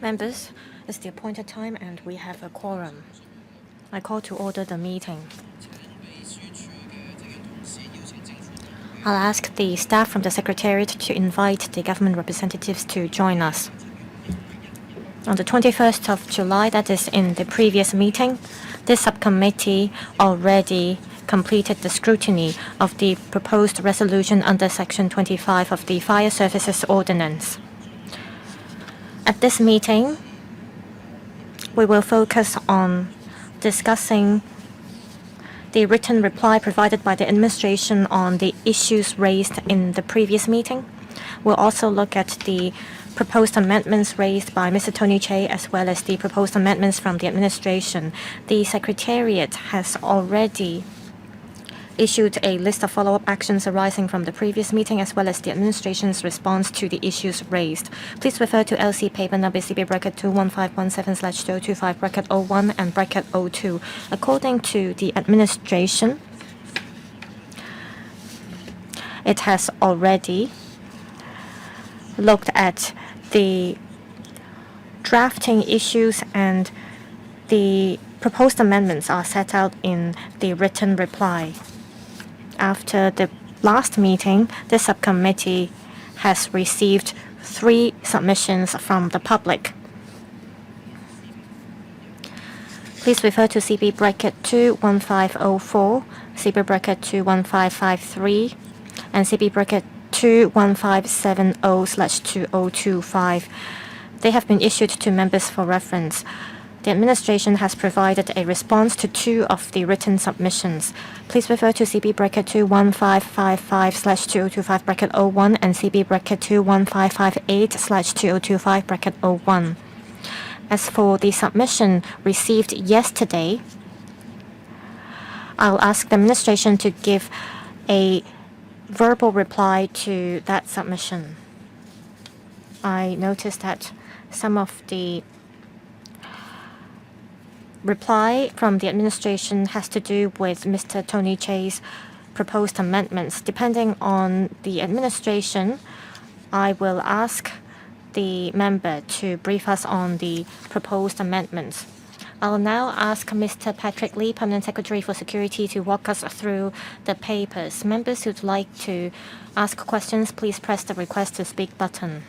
Members, it's the appointed time and we have a quorum. I call to order the meeting. I'll ask the staff from the Secretariat to invite the government representatives to join us. On the 21st of July, that is in the previous meeting, this subcommittee already completed the scrutiny of the proposed resolution under Section 25 of the Fire Services Ordinance. At this meeting, we will focus on discussing the written reply provided by the administration on the issues raised in the previous meeting. We'll also look at the proposed amendments raised by Mr. Tony Che as well as the proposed amendments from the administration. The Secretariat has already issued a list of follow-up actions arising from the previous meeting as well as the administration's response to the issues raised. Please refer to LC paper number CB bracket 21517/2025 bracket 01 and bracket 02. According to the administration, it has already looked at the drafting issues and the proposed amendments are set out in the written reply. After the last meeting, the subcommittee has received 3 submissions from the public. Please refer to CB bracket 21504, CB bracket 21553, and CB bracket 21570/2025. They have been issued to members for reference. The administration has provided a response to 2 of the written submissions. Please refer to CB bracket 21555/2025 bracket 01 and CB bracket 21558/2025 bracket 01. As for the submission received yesterday, I'll ask the administration to give a verbal reply to that submission. I noticed that some of the reply from the administration has to do with Mr. Tony Che's proposed amendments. Depending on the administration, I will ask the member to brief us on the proposed amendments. I'll now ask Mr. Patrick Lee, Permanent Secretary for Security, to walk us through the papers. Members who'd like to ask questions, please press the Request to Speak button.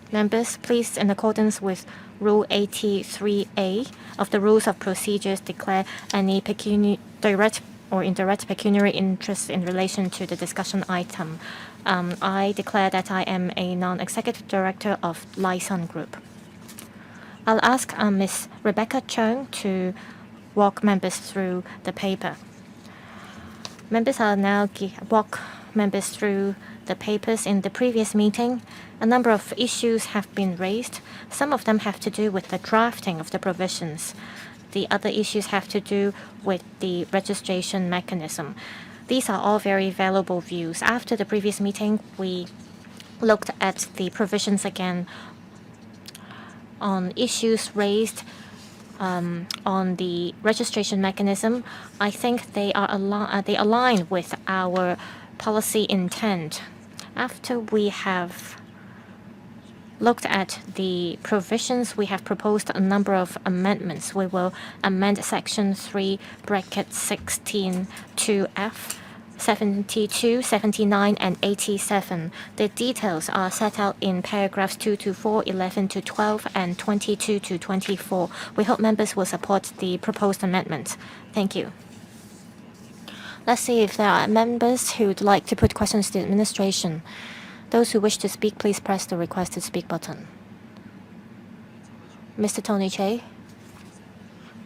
Members, please, in accordance with Rule 83A of the Rules of Procedures, declare any direct or indirect pecuniary interest in relation to the discussion item. I declare that I am a non-executive director of Lyson Group. I'll ask Ms. Rebecca Chung to walk members through the paper. Members, I'll now walk members through the papers. In the previous meeting, a number of issues have been raised. Some of them have to do with the drafting of the provisions. The other issues have to do with the registration mechanism. These are all very valuable views. After the previous meeting, we looked at the provisions again on issues raised on the registration mechanism. I think they align with our policy intent. After we have looked at the provisions, we have proposed a number of amendments. We will amend Section 3, bracket 16 to F, 72, 79, and 87. The details are set out in paragraphs 2 to 4, 11 to 12, and 22 to 24. We hope members will support the proposed amendments. Thank you. Let's see if there are members who would like to put questions to the administration. Those who wish to speak, please press the Request to Speak button. Mr. Tony Che.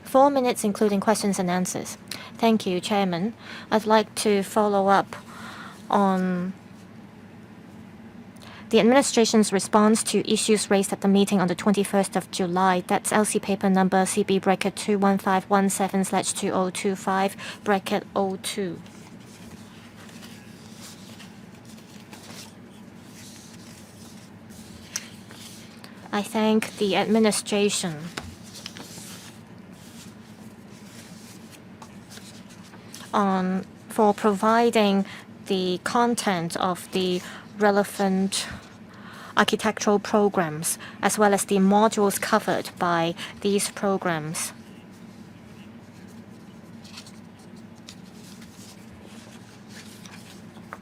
4 minutes, including questions and answers. Thank you, Chairman. I'd like to follow up on the administration's response to issues raised at the meeting on the 21st of July. That's LC paper number CB bracket 21517/2025 bracket 02. I thank the administration for providing the content of the relevant architectural programs, as well as the modules covered by these programs.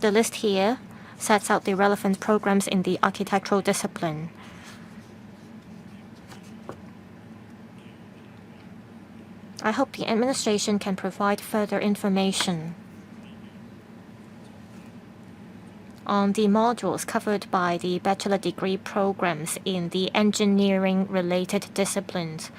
The list here sets out the relevant programs in the architectural discipline. I hope the administration can provide further information on the modules covered by the bachelor degree programs in the engineering-related disciplines.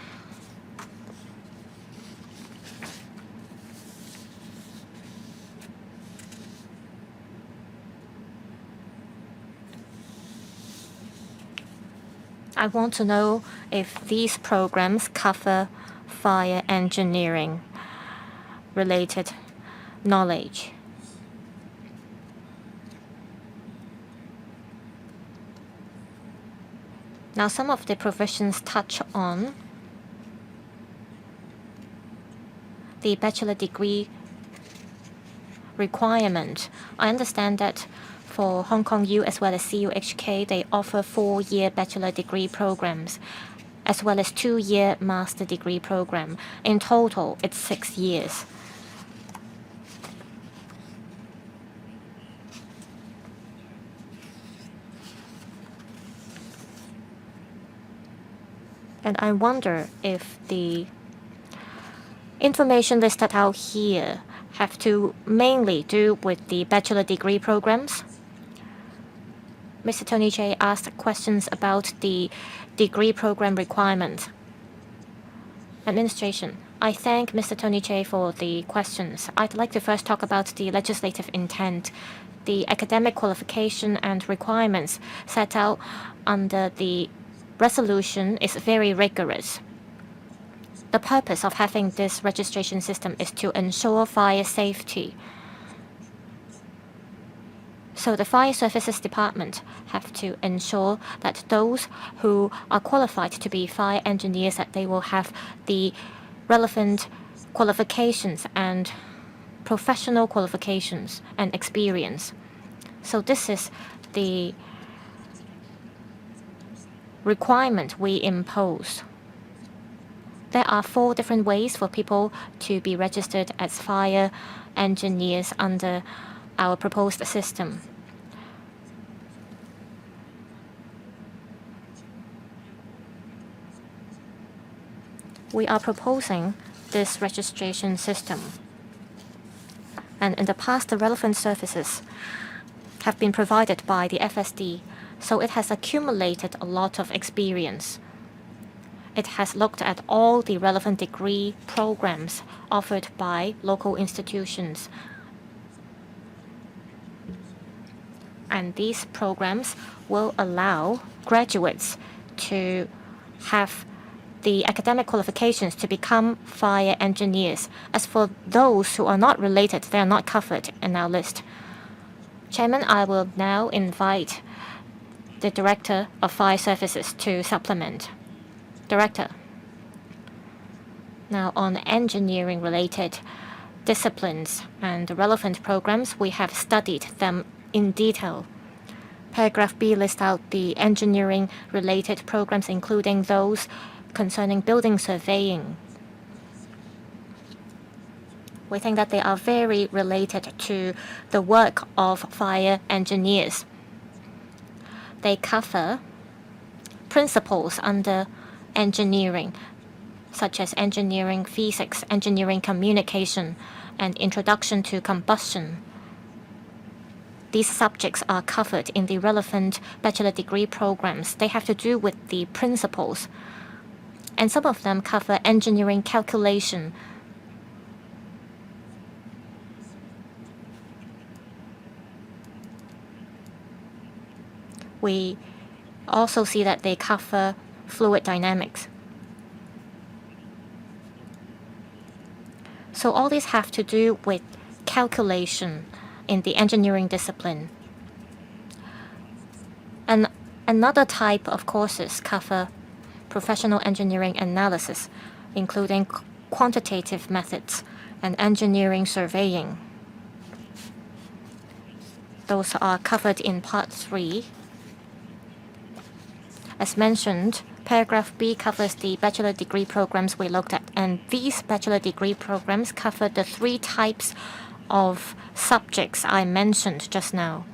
I want to know if these programs cover fire engineering related knowledge. Now, some of the provisions touch on the bachelor degree requirement. I understand that for Hong Kong U as well as CUHK, they offer 4-year bachelor degree programs, as well as 2-year master degree program. In total, it's 6 years. And I wonder if the information listed out here have to mainly do with the bachelor degree programs. Mr. Tony J asked questions about the degree program requirement. Administration, I thank Mr. Tony J for the questions. I'd like to first talk about the legislative intent. The academic qualification and requirements set out under the resolution is very rigorous. The purpose of having this registration system is to ensure fire safety. So the Fire Services Department have to ensure that those who are qualified to be fire engineers, that they will have the relevant qualifications and professional qualifications and experience. So this is the requirement we impose. There are 4 different ways for people to be registered as fire engineers under our proposed system. We are proposing this registration system. And in the past, the relevant services have been provided by the FSD, so it has accumulated a lot of experience. It has looked at all the relevant degree programs offered by local institutions. And these programs will allow graduates to have the academic qualifications to become fire engineers. As for those who are not related, they are not covered in our list. Chairman, I will now invite the Director of Fire Services to supplement. Director. Now, on engineering-related disciplines and relevant programs, we have studied them in detail. Paragraph B lists out the engineering-related programs, including those concerning building surveying. We think that they are very related to the work of fire engineers. They cover principles under engineering, such as engineering physics, engineering communication, and introduction to combustion. These subjects are covered in the relevant bachelor degree programs. They have to do with the principles, and some of them cover engineering calculation. We also see that they cover fluid dynamics. So all these have to do with calculation in the engineering discipline. And another type of courses cover professional engineering analysis, including quantitative methods and engineering surveying. Those are covered in Part 3 As mentioned, paragraph B covers the bachelor degree programs we looked at, and these bachelor degree programs cover the 3 types of subjects I mentioned just now.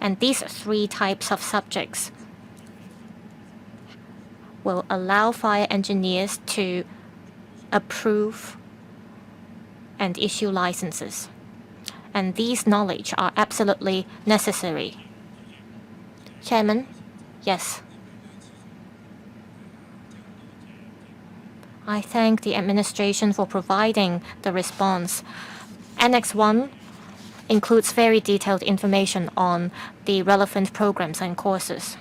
And these 3 types of subjects will allow fire engineers to approve and issue licenses. And these knowledge are absolutely necessary. Chairman? Yes. I thank the administration for providing the response. Annex 1 includes very detailed information on the relevant programs and courses.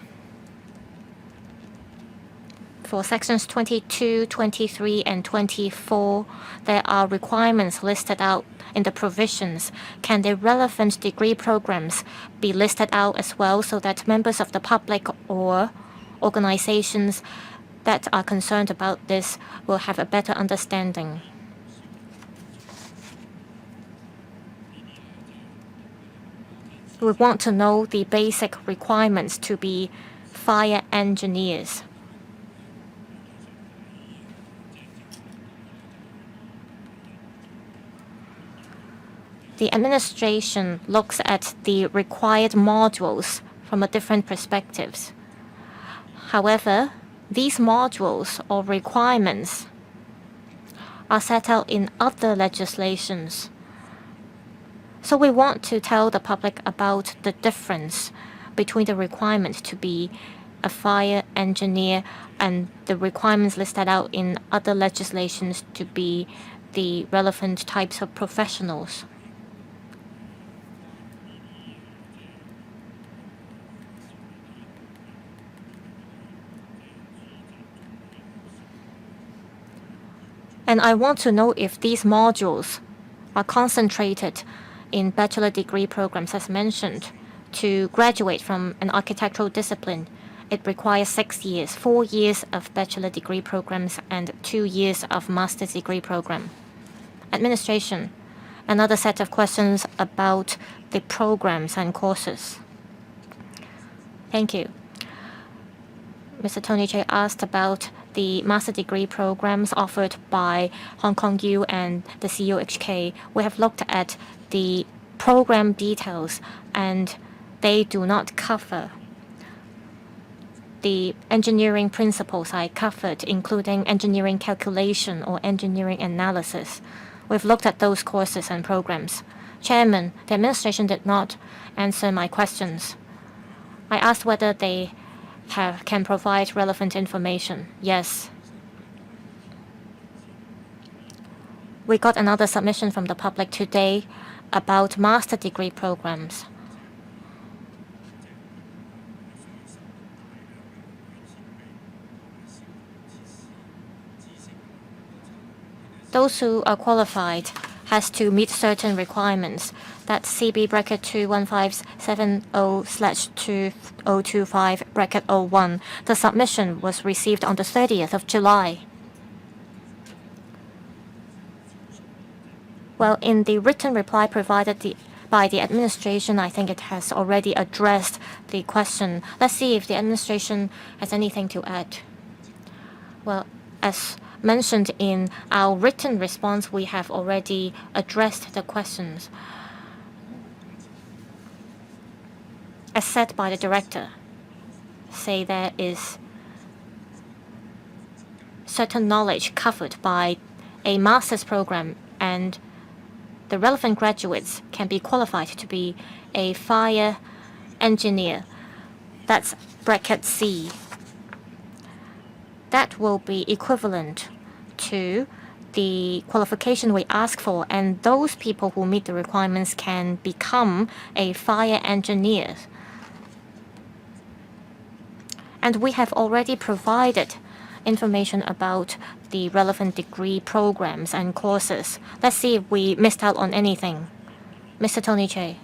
For sections 22, 23, and 24, there are requirements listed out in the provisions. Can the relevant degree programs be listed out as well so that members of the public or organizations that are concerned about this will have a better understanding? We want to know the basic requirements to be fire engineers. The administration looks at the required modules from a different perspectives. However, these modules or requirements are set out in other legislations. So we want to tell the public about the difference between the requirement to be a fire engineer and the requirements listed out in other legislations to be the relevant types of professionals. And I want to know if these modules are concentrated in bachelor degree programs as mentioned. To graduate from an architectural discipline, it requires 6 years, 4 years of bachelor degree programs and 2 years of master's degree program. Administration, another set of questions about the programs and courses. Thank you. Mr. Tony Che asked about the master degree programs offered by Hong Kong U and the CUHK. We have looked at the program details and they do not cover the engineering principles I covered, including engineering calculation or engineering analysis. We've looked at those courses and programs. Chairman, the administration did not answer my questions. I asked whether they can provide relevant information. Yes. We got another submission from the public today about master degree programs. Those who are qualified has to meet certain requirements. That's CB bracket 21570/2025 bracket 01. The submission was received on the 30th of July. Well, in the written reply provided by the administration, I think it has already addressed the question. Let's see if the administration has anything to add. Well, as mentioned in our written response, we have already addressed the questions. As said by the director, say there is certain knowledge covered by a master's program and the relevant graduates can be qualified to be a fire engineer. That's bracket C. That will be equivalent to the qualification we ask for, and those people who meet the requirements can become a fire engineer. And we have already provided information about the relevant degree programs and courses. Let's see if we missed out on anything. Mr. Tony Che.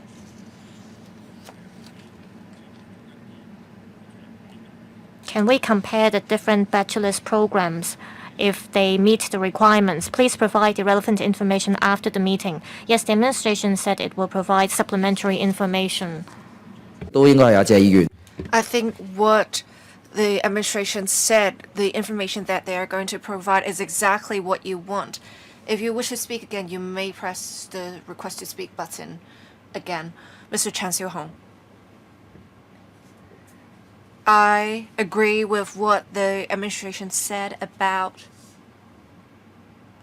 Can we compare the different bachelor's programs if they meet the requirements? Please provide the relevant information after the meeting. Yes, the administration said it will provide supplementary information. I think what the administration said, the information that they are going to provide is exactly what you want. If you wish to speak again, you may press the request to speak button again. Mr. Chan Xiu-hong. I agree with what the administration said about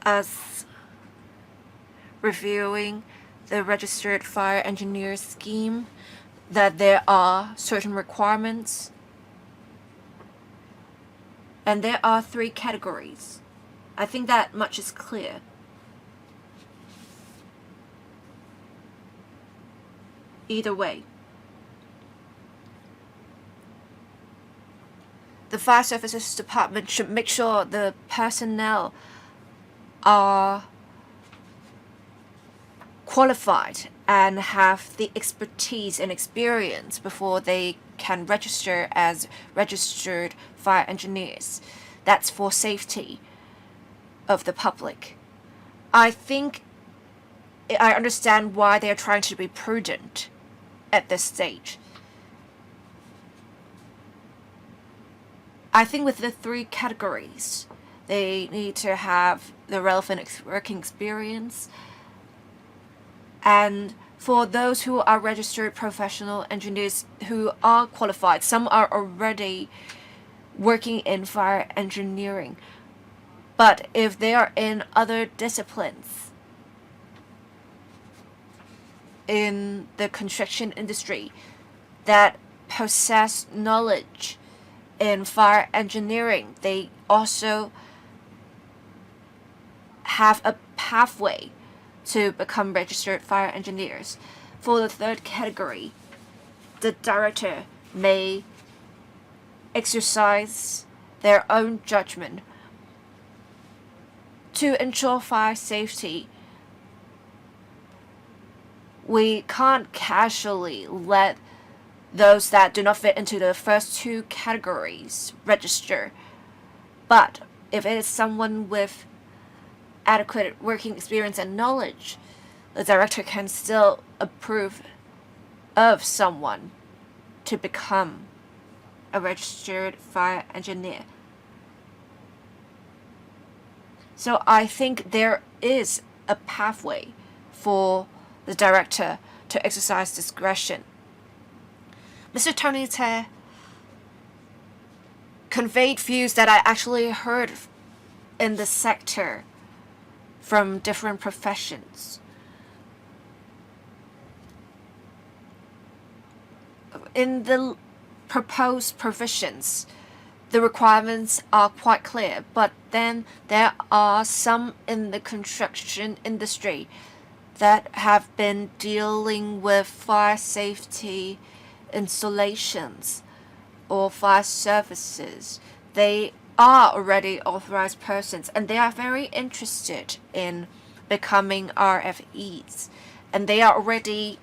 us reviewing the registered fire engineer scheme, that there are certain requirements, and there are 3 categories. I think that much is clear. Either way, the Fire Services Department should make sure the personnel are qualified and have the expertise and experience before they can register as registered fire engineers. That's for safety of the public. I think I understand why they are trying to be prudent at this stage. I think with the 3 categories, they need to have the relevant working experience. And for those who are registered professional engineers who are qualified, some are already working in fire engineering. But if they are in other disciplines, in the construction industry, that possess knowledge in fire engineering, they also have a pathway to become registered fire engineers. For the 3rd category, the director may exercise their own judgment to ensure fire safety. We can't casually let those that do not fit into the first 2 categories register. But if it is someone with adequate working experience and knowledge, the director can still approve of someone to become a registered fire engineer. So I think there is a pathway for the director to exercise discretion. Mr. Tony Te conveyed views that I actually heard in the sector from different professions. In the proposed provisions, the requirements are quite clear, but then there are some in the construction industry that have been dealing with fire safety installations or fire services. They are already authorized persons and they are very interested in becoming RFEs, and they are already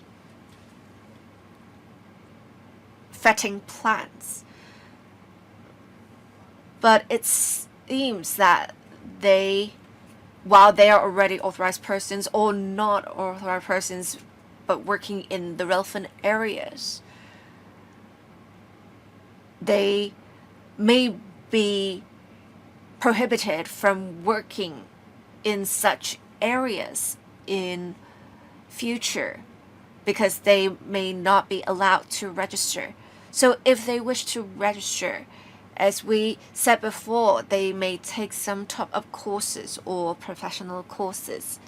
vetting plans. But it seems that while they are already authorized persons or not authorized persons but working in the relevant areas, they may be prohibited from working in such areas in future because they may not be allowed to register. So if they wish to register, as we said before, they may take some top-up courses or professional courses.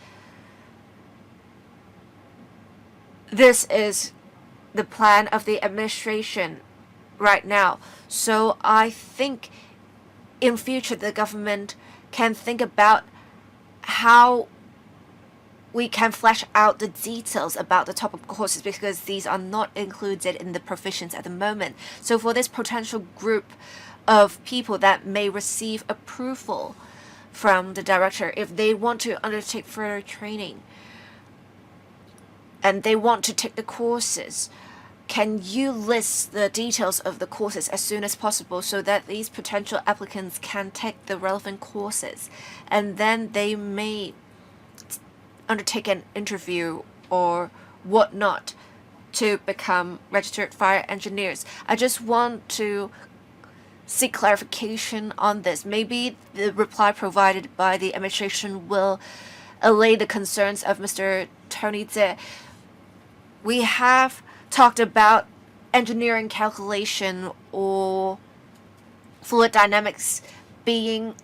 This is the plan of the administration right now. So I think in future the government can think about how we can flesh out the details about the top-up courses, because these are not included in the provisions at the moment. So for this potential group of people that may receive approval from the director, if they want to undertake further training and they want to take the courses, can you list the details of the courses as soon as possible so that these potential applicants can take the relevant courses, and then they may undertake an interview or whatnot to become registered fire engineers. I just want to seek clarification on this. Maybe the reply provided by the administration will allay the concerns of Mr. Tony Tse. We have talked about engineering calculation or fluid dynamics being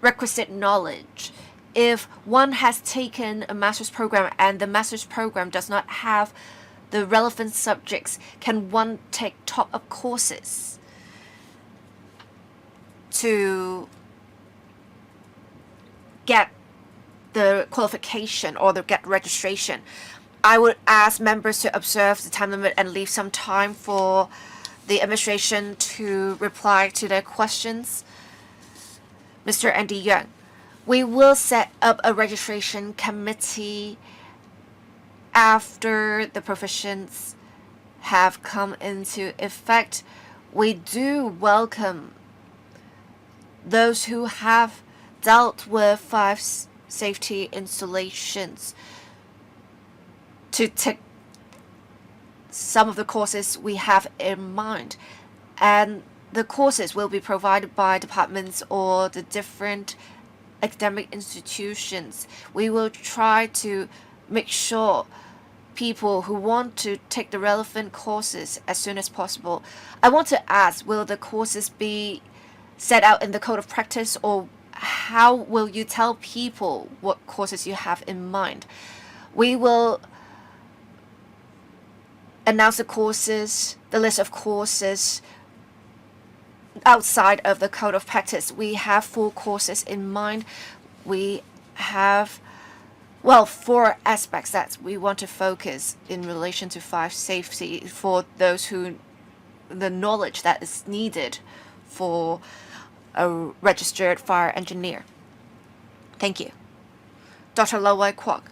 requisite knowledge. If one has taken a master's program and the master's program does not have the relevant subjects, can one take top-up courses to get the qualification or to get registration? I would ask members to observe the time limit and leave some time for the administration to reply to their questions. Mr. Andy Young, we will set up a registration committee after the provisions have come into effect. We do welcome those who have dealt with fire safety installations to take some of the courses we have in mind, and the courses will be provided by departments or the different academic institutions. We will try to make sure people who want to take the relevant courses as soon as possible. I want to ask, will the courses be set out in the code of practice, or how will you tell people what courses you have in mind? We will announce the list of courses outside of the code of practice. We have 4 courses in mind. We have, 4 aspects that we want to focus in relation to fire safety for those who, the knowledge that is needed for a registered fire engineer. Thank you. Dr. Lo Wai Kwok.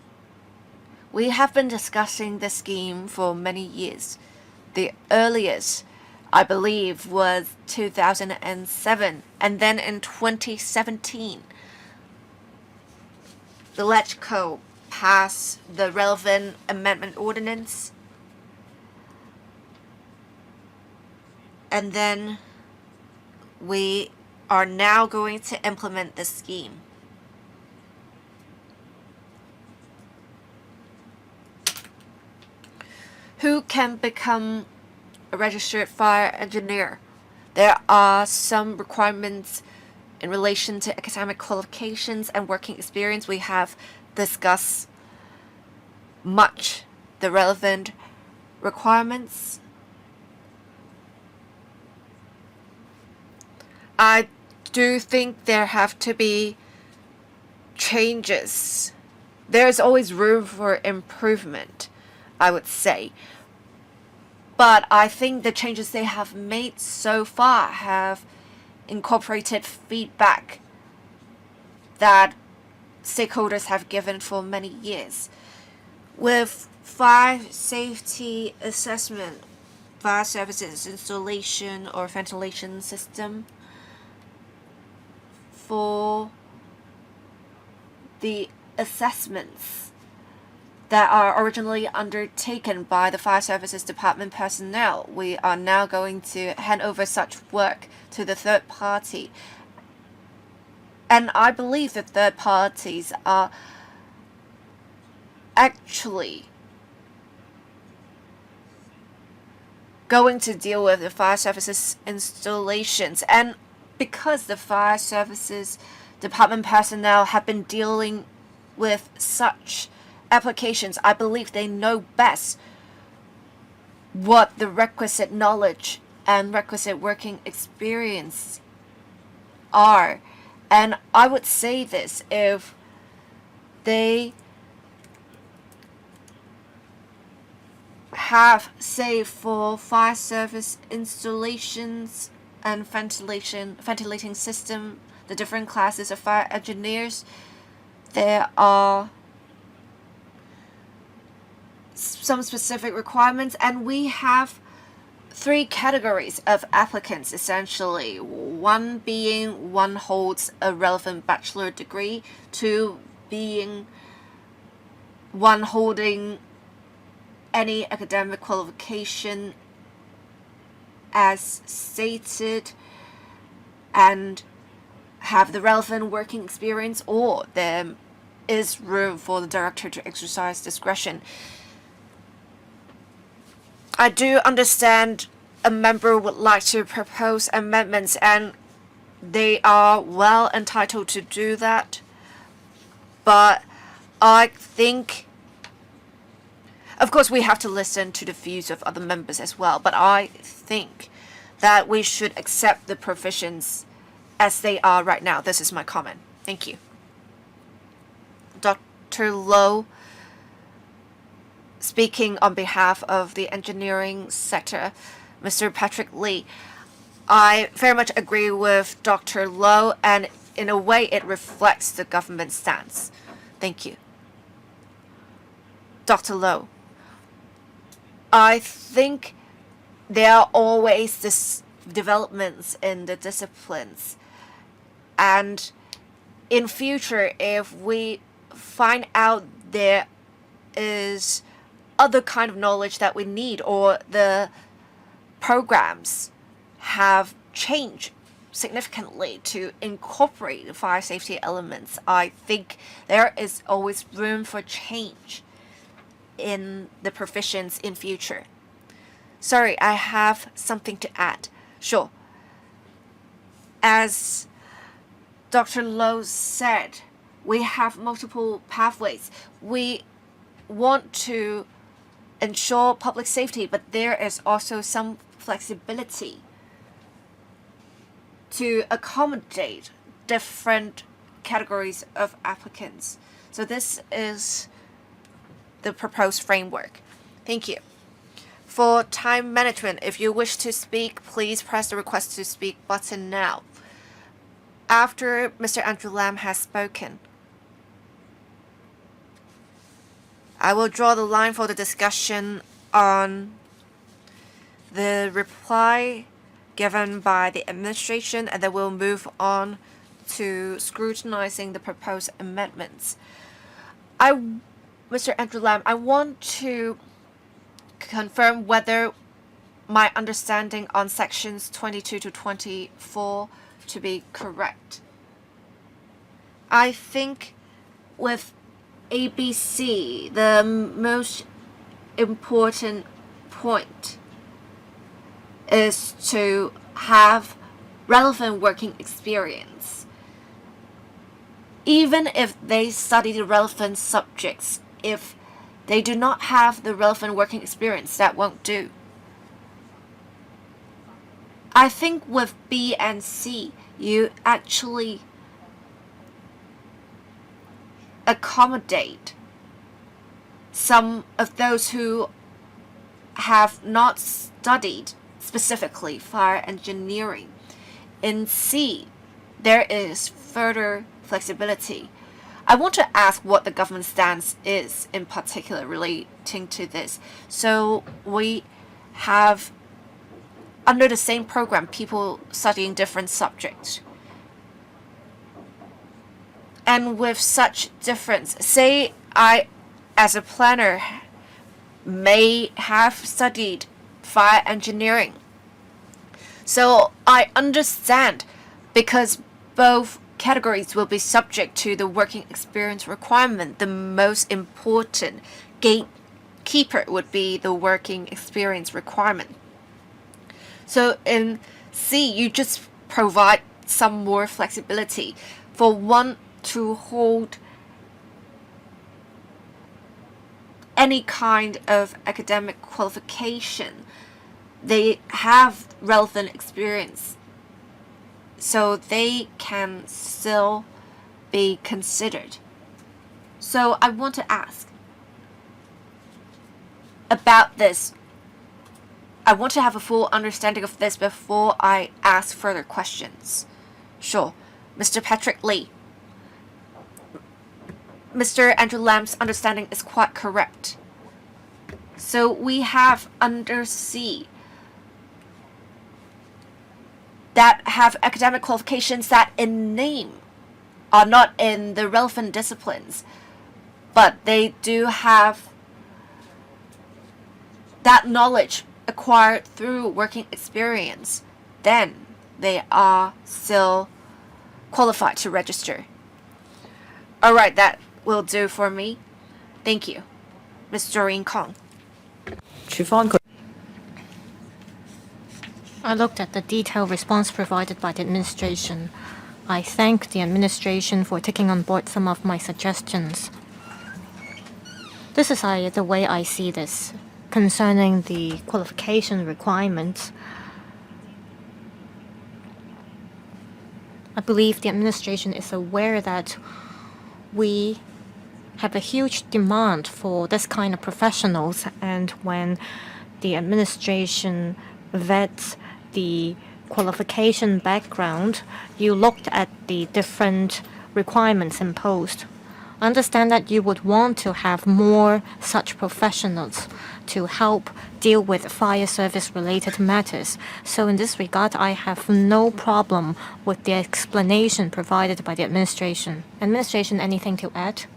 We have been discussing this scheme for many years. The earliest, I believe, was 2007, and then in 2017, the LegCo passed the relevant amendment ordinance, and then we are now going to implement the scheme. Who can become a registered fire engineer? There are some requirements in relation to academic qualifications and working experience. We have discussed much the relevant requirements. I do think there have to be changes. There's always room for improvement, I would say. But I think the changes they have made so far have incorporated feedback that stakeholders have given for many years. With fire safety assessment, fire services installation or ventilation system, for the assessments that are originally undertaken by the fire services department personnel, we are now going to hand over such work to the third party. And I believe the third parties are actually going to deal with the fire services installations. And because the fire services department personnel have been dealing with such applications, I believe they know best what the requisite knowledge and requisite working experience are. And I would say this, if they have, say, for fire service installations and ventilating system, the different classes of fire engineers, there are some specific requirements, and we have 3 categories of applicants essentially. One being one holds a relevant bachelor degree, 2 being one holding any academic qualification as stated and have the relevant working experience, or there is room for the director to exercise discretion. I do understand a member would like to propose amendments, and they are well entitled to do that. But I think, of course, we have to listen to the views of other members as well, but I think that we should accept the provisions as they are right now. This is my comment. Thank you. Dr. Low, speaking on behalf of the engineering sector, Mr. Patrick Lee, I very much agree with Dr. Low, and in a way it reflects the government stance. Thank you. Dr. Low, I think there are always this developments in the disciplines, and in future, if we find out there is other kind of knowledge that we need, or the programs have changed significantly to incorporate the fire safety elements, I think there is always room for change in the provisions in future. Sorry, I have something to add. Sure. As Dr. Low said, we have multiple pathways. We want to ensure public safety, but there is also some flexibility to accommodate different categories of applicants. So this is the proposed framework. Thank you. For time management, if you wish to speak, please press the request to speak button now. After Mr. Andrew Lam has spoken, I will draw the line for the discussion on the reply given by the administration, and then we'll move on to scrutinizing the proposed amendments. Mr. Andrew Lam, I want to confirm whether my understanding on sections 22 to 24 to be correct. I think with ABC, the most important point is to have relevant working experience. Even if they study the relevant subjects, if they do not have the relevant working experience, that won't do. I think with B and C, you actually accommodate some of those who have not studied specifically fire engineering. In C, there is further flexibility. I want to ask what the government stance is in particular relating to this. So we have, under the same program, people studying different subjects. And with such difference, say I, as a planner, may have studied fire engineering. So I understand, because both categories will be subject to the working experience requirement, the most important gatekeeper would be the working experience requirement. So in C, you just provide some more flexibility for one to hold any kind of academic qualification. They have relevant experience, so they can still be considered. So I want to ask about this. I want to have a full understanding of this before I ask further questions. Sure. Mr. Patrick Lee. Mr. Andrew Lam's understanding is quite correct. So we have under C that have academic qualifications that in name are not in the relevant disciplines, but they do have that knowledge acquired through working experience, then they are still qualified to register. Alright, that will do for me. Thank you. Ms. Doreen Kong. 處方佢 I looked at the detailed response provided by the administration. I thank the administration for taking on board some of my suggestions. This is the way I see this. Concerning the qualification requirements, I believe the administration is aware that we have a huge demand for this kind of professionals, and when the administration vets the qualification background, you looked at the different requirements imposed. I understand that you would want to have more such professionals to help deal with fire service related matters. So in this regard, I have no problem with the explanation provided by the administration. Administration, anything to add?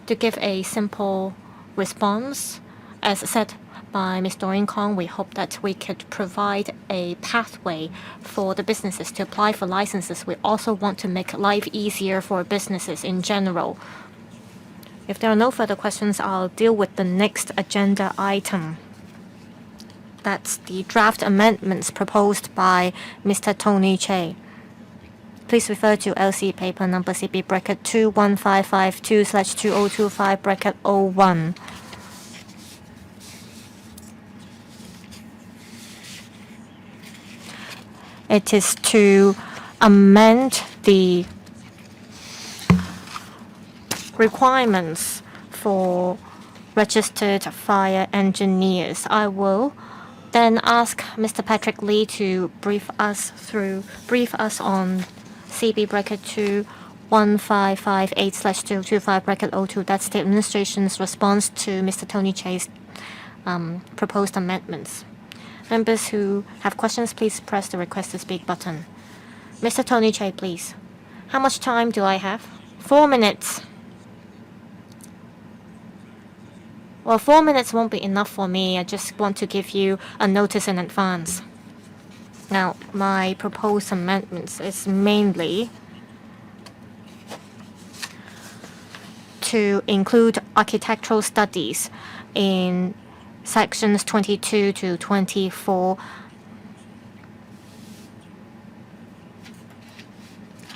To give a simple response, as said by Ms. Doreen Kong, we hope that we could provide a pathway for the businesses to apply for licenses. We also want to make life easier for businesses in general. If there are no further questions, I'll deal with the next agenda item. That's the draft amendments proposed by Mr. Tony Che. Please refer to LC paper number CB bracket 21552/2025 bracket 01. It is to amend the requirements for registered fire engineers. I will then ask Mr. Patrick Lee to brief us on CB bracket 21558/2025 bracket 02. That's the administration's response to Mr. Tony Che's proposed amendments. Members who have questions, please press the request to speak button. Mr. Tony Che, please. How much time do I have? 4 minutes. Well, 4 minutes won't be enough for me. I just want to give you a notice in advance. Now, my proposed amendments is mainly to include architectural studies in sections 22 to 24.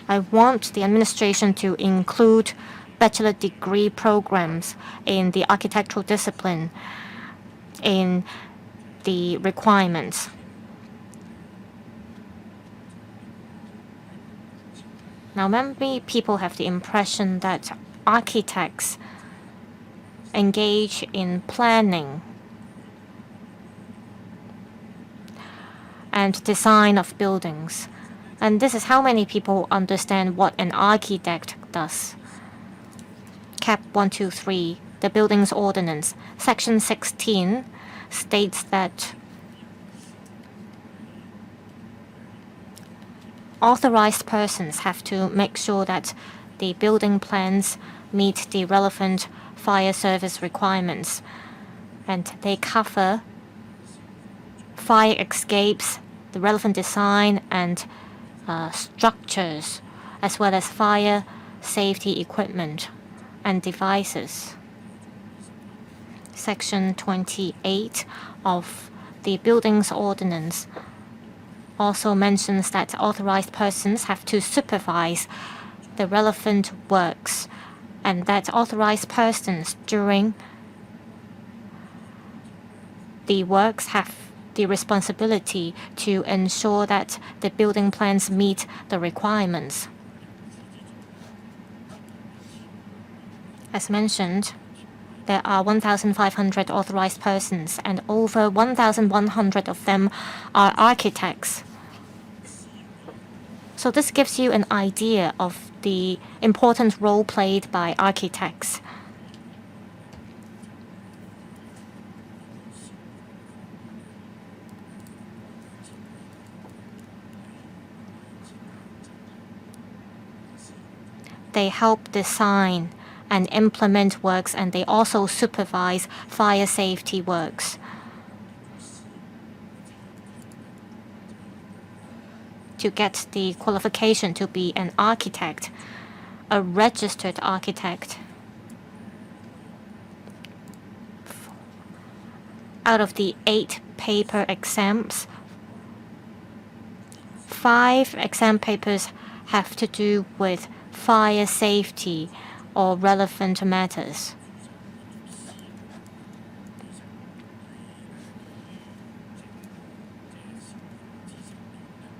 I want the administration to include bachelor degree programs in the architectural discipline in the requirements. Now, many people have the impression that architects engage in planning and design of buildings. And this is how many people understand what an architect does. Cap 123, the Buildings Ordinance, Section 16 states that authorized persons have to make sure that the building plans meet the relevant fire service requirements, and they cover fire escapes, the relevant design and structures, as well as fire safety equipment and devices. Section 28 of the Buildings Ordinance also mentions that authorized persons have to supervise the relevant works, and that authorized persons during the works have the responsibility to ensure that the building plans meet the requirements. As mentioned, there are 1,500 authorized persons, and over 1,100 of them are architects. So this gives you an idea of the important role played by architects. They help design and implement works, and they also supervise fire safety works. To get the qualification to be an architect, a registered architect, out of the 8 paper exams, 5 exam papers have to do with fire safety or relevant matters.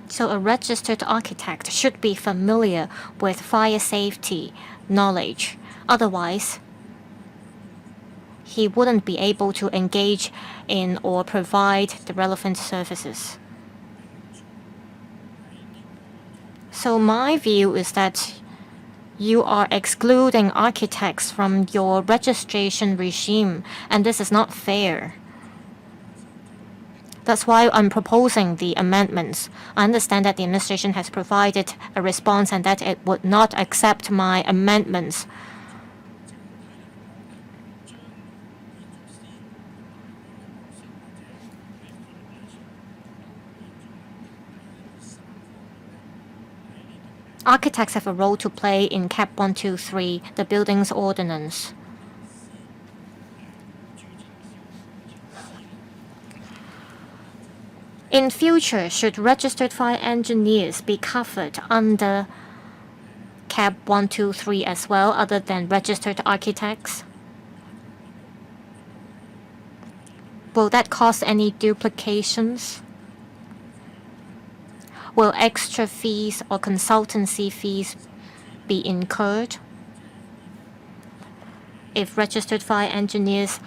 So a registered architect should be familiar with fire safety knowledge. Otherwise, he wouldn't be able to engage in or provide the relevant services. So my view is that you are excluding architects from your registration regime, and this is not fair. That's why I'm proposing the amendments. I understand that the administration has provided a response and that it would not accept my amendments. Architects have a role to play in CAP 123, the Buildings Ordinance. In future, should registered fire engineers be covered under CAP 123 as well, other than registered architects? Will that cause any duplications? Will extra fees or consultancy fees be incurred if registered fire engineers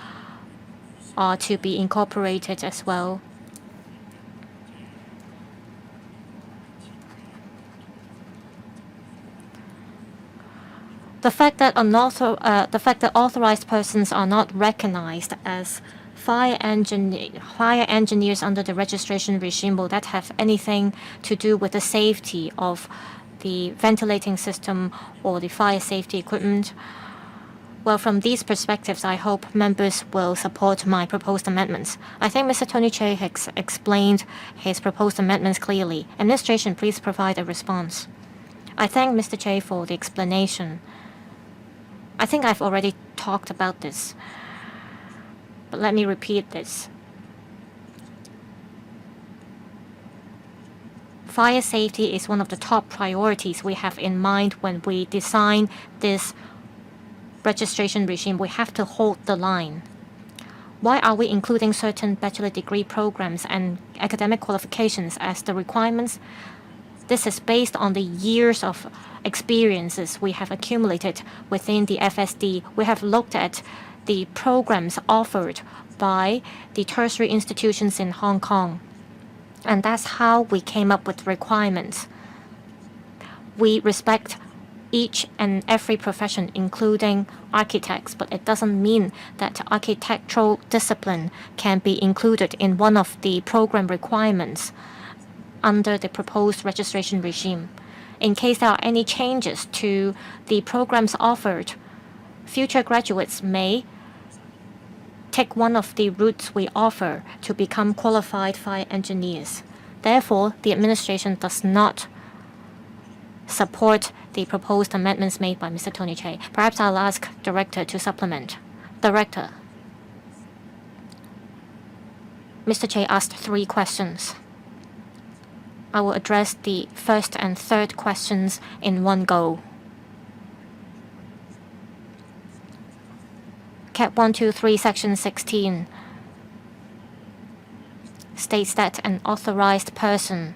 are to be incorporated as well? The fact that authorized persons are not recognized as fire engineers under the registration regime, will that have anything to do with the safety of the ventilating system or the fire safety equipment? Well, from these perspectives, I hope members will support my proposed amendments. I think Mr. Tony Che has explained his proposed amendments clearly. Administration, please provide a response. I thank Mr. Che for the explanation. I think I've already talked about this, but let me repeat this. Fire safety is one of the top priorities we have in mind when we design this registration regime. We have to hold the line. Why are we including certain bachelor degree programs and academic qualifications as the requirements? This is based on the years of experiences we have accumulated within the FSD. We have looked at the programs offered by the tertiary institutions in Hong Kong, and that's how we came up with requirements. We respect each and every profession, including architects, but it doesn't mean that architectural discipline can be included in one of the program requirements under the proposed registration regime. In case there are any changes to the programs offered, future graduates may take one of the routes we offer to become qualified fire engineers. Therefore, the administration does not support the proposed amendments made by Mr. Tony Che. Perhaps I'll ask Director to supplement. Director, Mr. Che asked 3 questions. I will address the first and third questions in one go. CAP 123 Section 16 states that an authorized person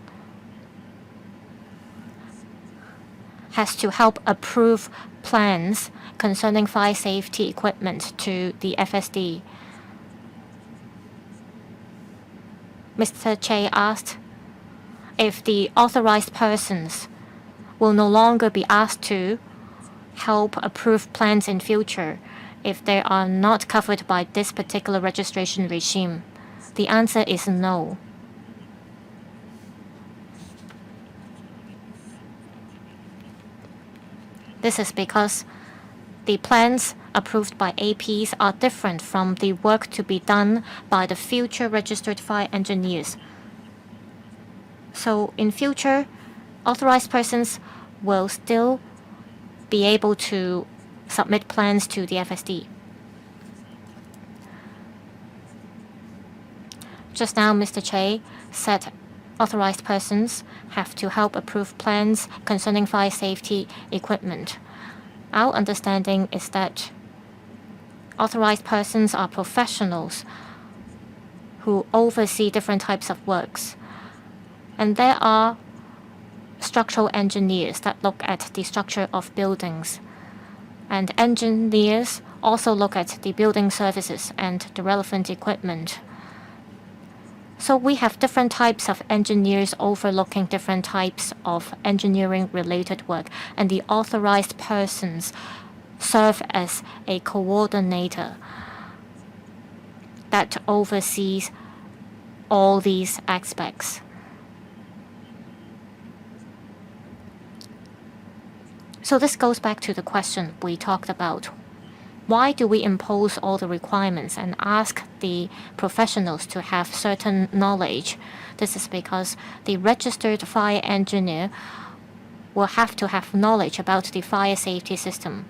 has to help approve plans concerning fire safety equipment to the FSD. Mr. Che asked if the authorized persons will no longer be asked to help approve plans in future if they are not covered by this particular registration regime. The answer is no. This is because the plans approved by APs are different from the work to be done by the future registered fire engineers. So in future, authorized persons will still be able to submit plans to the FSD. Just now, Mr. Che said authorized persons have to help approve plans concerning fire safety equipment. Our understanding is that authorized persons are professionals who oversee different types of works. And there are structural engineers that look at the structure of buildings. And engineers also look at the building services and the relevant equipment. So we have different types of engineers overlooking different types of engineering-related work, and the authorized persons serve as a coordinator that oversees all these aspects. So this goes back to the question we talked about. Why do we impose all the requirements and ask the professionals to have certain knowledge? This is because the registered fire engineer will have to have knowledge about the fire safety system.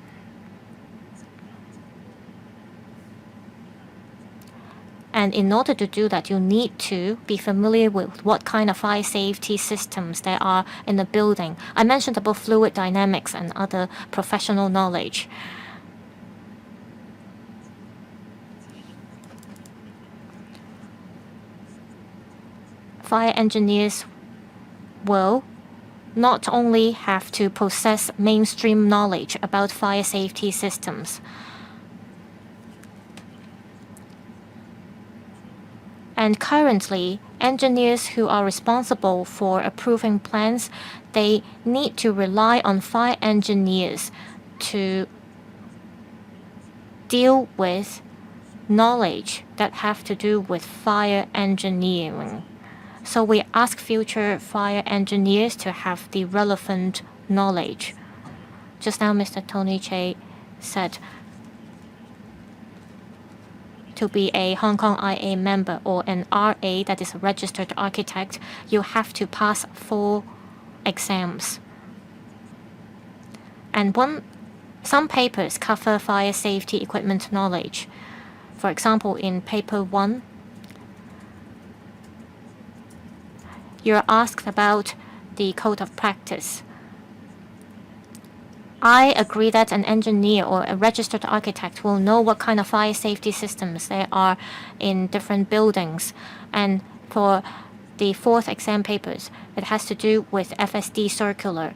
And in order to do that, you need to be familiar with what kind of fire safety systems there are in the building. I mentioned about fluid dynamics and other professional knowledge. Fire engineers will not only have to possess mainstream knowledge about fire safety systems. And currently, engineers who are responsible for approving plans, they need to rely on fire engineers to deal with knowledge that have to do with fire engineering. So we ask future fire engineers to have the relevant knowledge. Just now, Mr. Tony Che said to be a Hong Kong IA member or an RA, that is a registered architect, you have to pass 4 exams. And some papers cover fire safety equipment knowledge. For example, in paper 1, you're asked about the code of practice. I agree that an engineer or a registered architect will know what kind of fire safety systems there are in different buildings. And for the 4th exam papers, it has to do with FSD circular,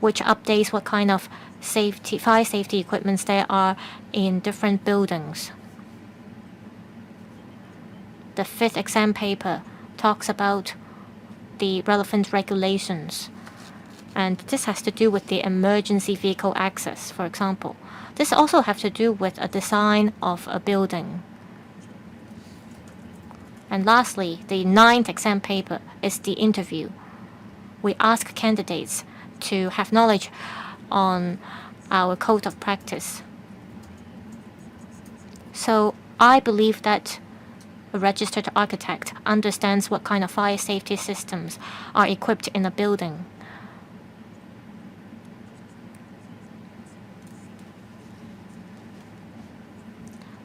which updates what kind of fire safety equipments there are in different buildings. The 5th exam paper talks about the relevant regulations. And this has to do with the emergency vehicle access, for example. This also has to do with a design of a building. And lastly, the 9th exam paper is the interview. We ask candidates to have knowledge on our code of practice. So I believe that a registered architect understands what kind of fire safety systems are equipped in a building.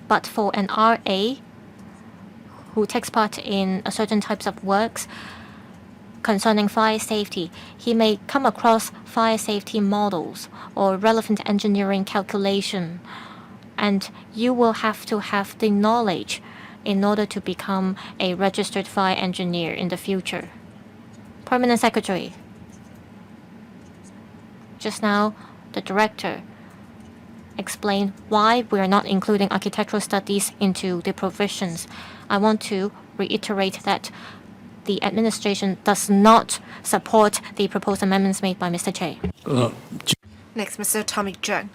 But for an RA who takes part in a certain types of works concerning fire safety, he may come across fire safety models or relevant engineering calculation, and you will have to have the knowledge in order to become a registered fire engineer in the future. Permanent Secretary. Just now, the director explained why we are not including architectural studies into the provisions. I want to reiterate that the administration does not support the proposed amendments made by Mr. Che. Next, Mr. Tommy Zheng.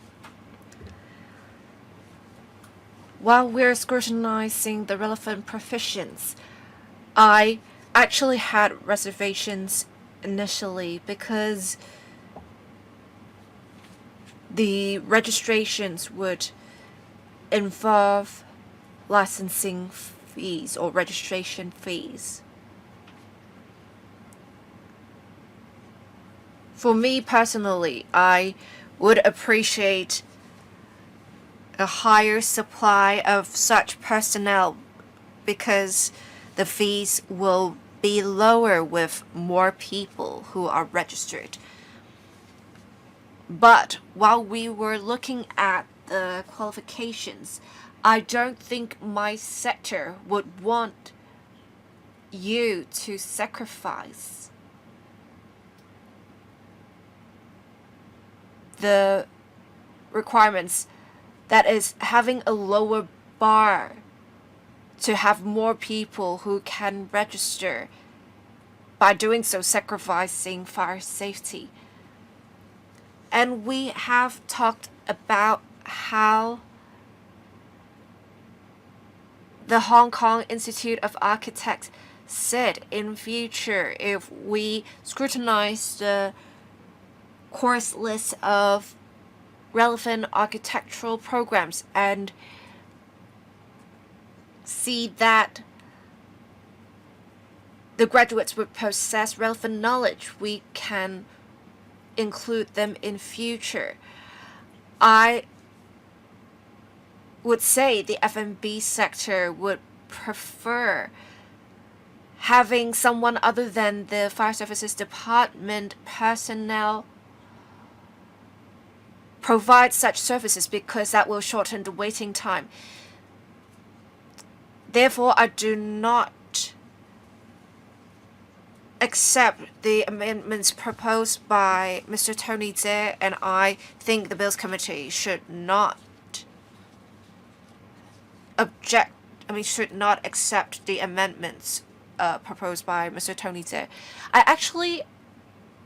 While we're scrutinizing the relevant provisions, I actually had reservations initially because the registrations would involve licensing fees or registration fees. For me personally, I would appreciate a higher supply of such personnel because the fees will be lower with more people who are registered. But while we were looking at the qualifications, I don't think my sector would want you to sacrifice the requirements, that is, having a lower bar to have more people who can register, by doing so sacrificing fire safety. And we have talked about how the Hong Kong Institute of Architects said in future, if we scrutinize the course list of relevant architectural programs and see that the graduates would possess relevant knowledge, we can include them in future. I would say the F&B sector would prefer having someone other than the Fire Services Department personnel provide such services, because that will shorten the waiting time. Therefore, I do not accept the amendments proposed by Mr. Tony Tse, and I think the Bills Committee should not should not accept the amendments proposed by Mr. Tony Tse. I actually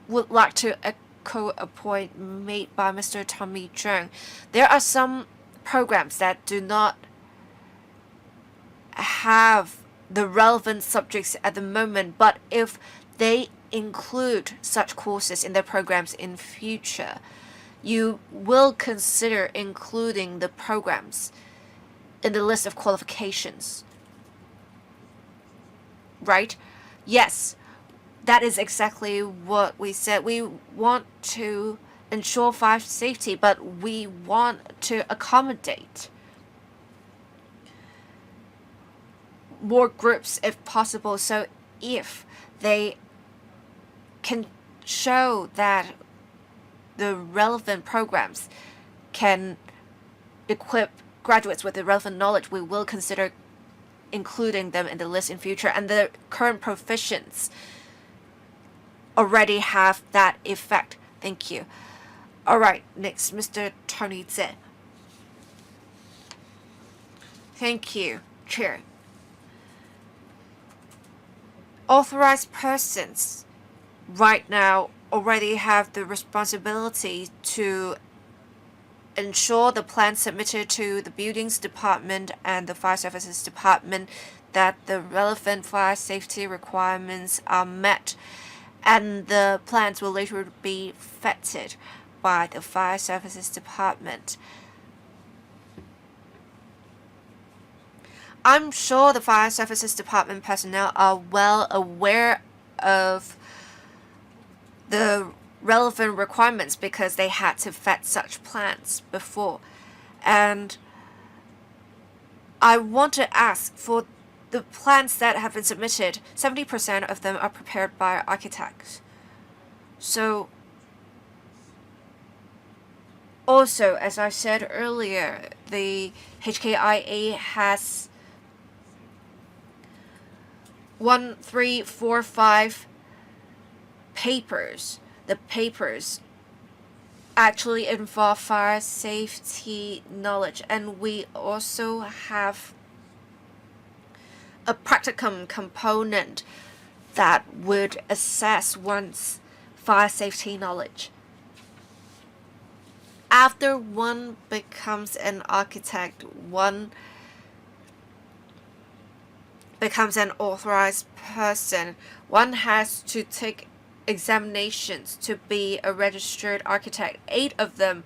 would like to echo a point made by Mr. Tommy Zheng. There are some programs that do not have the relevant subjects at the moment, but if they include such courses in their programs in future, you will consider including the programs in the list of qualifications, right? Yes, that is exactly what we said. We want to ensure fire safety, but we want to accommodate more groups if possible. So if they can show that the relevant programs can equip graduates with the relevant knowledge, we will consider including them in the list in future. And the current provisions already have that effect. Thank you. All right, next, Mr. Tony Tse. Thank you, Chair. Authorized persons right now already have the responsibility to ensure the plan submitted to the Buildings Department and the Fire Services Department that the relevant fire safety requirements are met, and the plans will later be vetted by the Fire Services Department. I'm sure the Fire Services Department personnel are well aware of the relevant requirements because they had to vet such plans before. And I want to ask, for the plans that have been submitted, 70% of them are prepared by architects. So also, as I said earlier, the HKIA has 1, 3, 4, 5 papers. The papers actually involve fire safety knowledge, and we also have a practicum component that would assess one's fire safety knowledge. After one becomes an architect, one becomes an authorized person, one has to take examinations to be a registered architect. 8 of them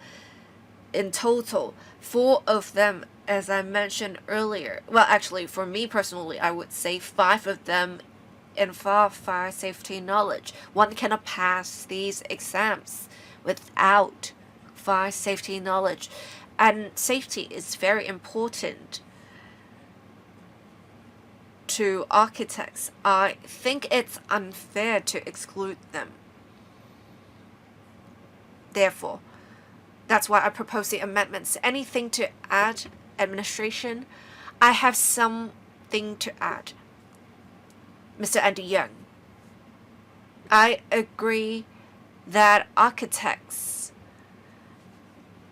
in total, 4 of them, as I mentioned earlier, well, actually, for me personally, I would say 5 of them involve fire safety knowledge. One cannot pass these exams without fire safety knowledge. And safety is very important to architects. I think it's unfair to exclude them. Therefore, that's why I propose the amendments. Anything to add, administration? I have something to add. Mr. Andy Young, I agree that architects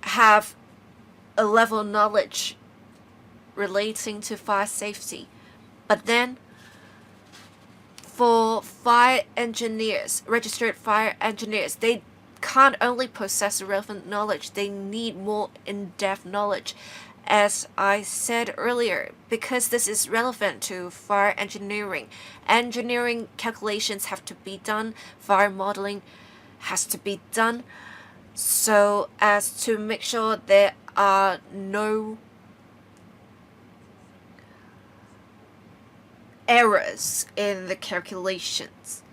have a level of knowledge relating to fire safety. But then, for fire engineers, registered fire engineers, they can't only possess relevant knowledge, they need more in-depth knowledge. As I said earlier, because this is relevant to fire engineering, engineering calculations have to be done, fire modeling has to be done, so as to make sure there are no errors in the calculations.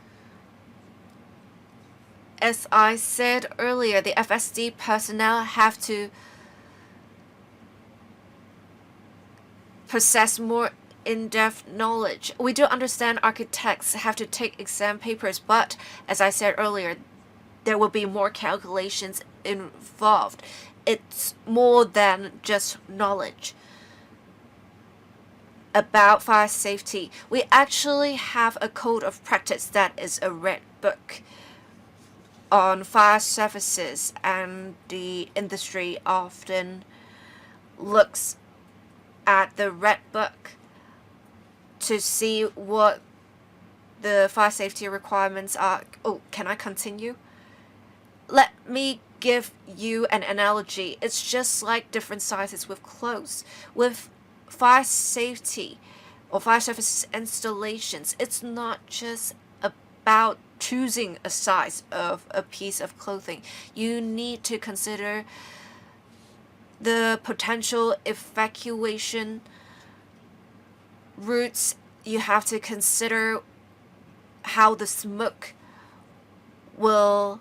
As I said earlier, the FSD personnel have to possess more in-depth knowledge. We do understand architects have to take exam papers, but as I said earlier, there will be more calculations involved. It's more than just knowledge about fire safety. We actually have a code of practice that is a red book on fire services, and the industry often looks at the red book to see what the fire safety requirements are. Oh, can I continue? Let me give you an analogy. It's just like different sizes with clothes. With fire safety or fire services installations, it's not just about choosing a size of a piece of clothing. You need to consider the potential evacuation routes. You have to consider how the smoke will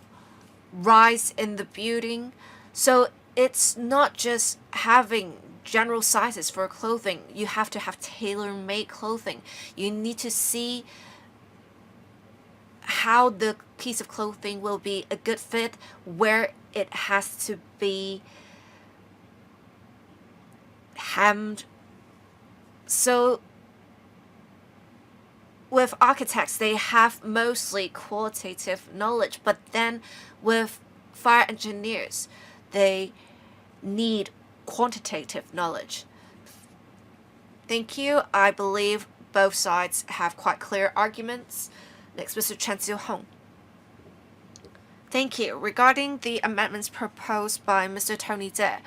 rise in the building. So it's not just having general sizes for clothing. You have to have tailor-made clothing. You need to see how the piece of clothing will be a good fit, where it has to be hemmed. So with architects, they have mostly qualitative knowledge, but then with fire engineers, they need quantitative knowledge. Thank you. I believe both sides have quite clear arguments. Next, Mr. Chen Xiu-hong. Thank you. Regarding the amendments proposed by Mr. Tony Tse,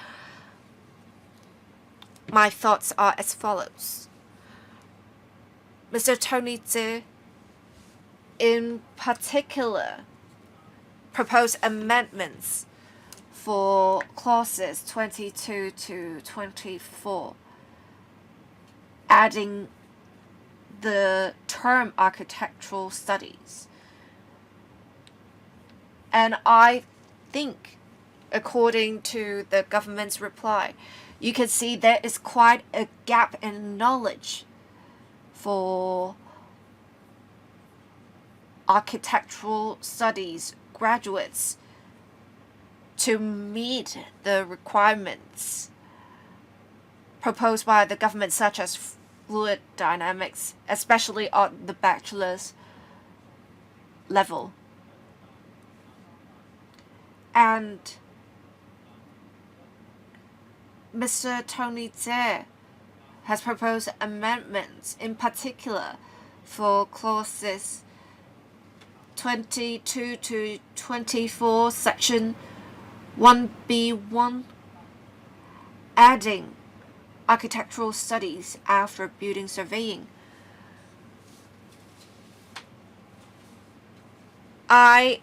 my thoughts are as follows. Mr. Tony Tse, in particular, proposed amendments for clauses 22 to 24, adding the term architectural studies. And I think, according to the government's reply, you can see there is quite a gap in knowledge for architectural studies graduates to meet the requirements proposed by the government, such as fluid dynamics, especially on the bachelor's level. And Mr. Tony Tse has proposed amendments, in particular for clauses 22 to 24, section 1B1, adding architectural studies after building surveying. I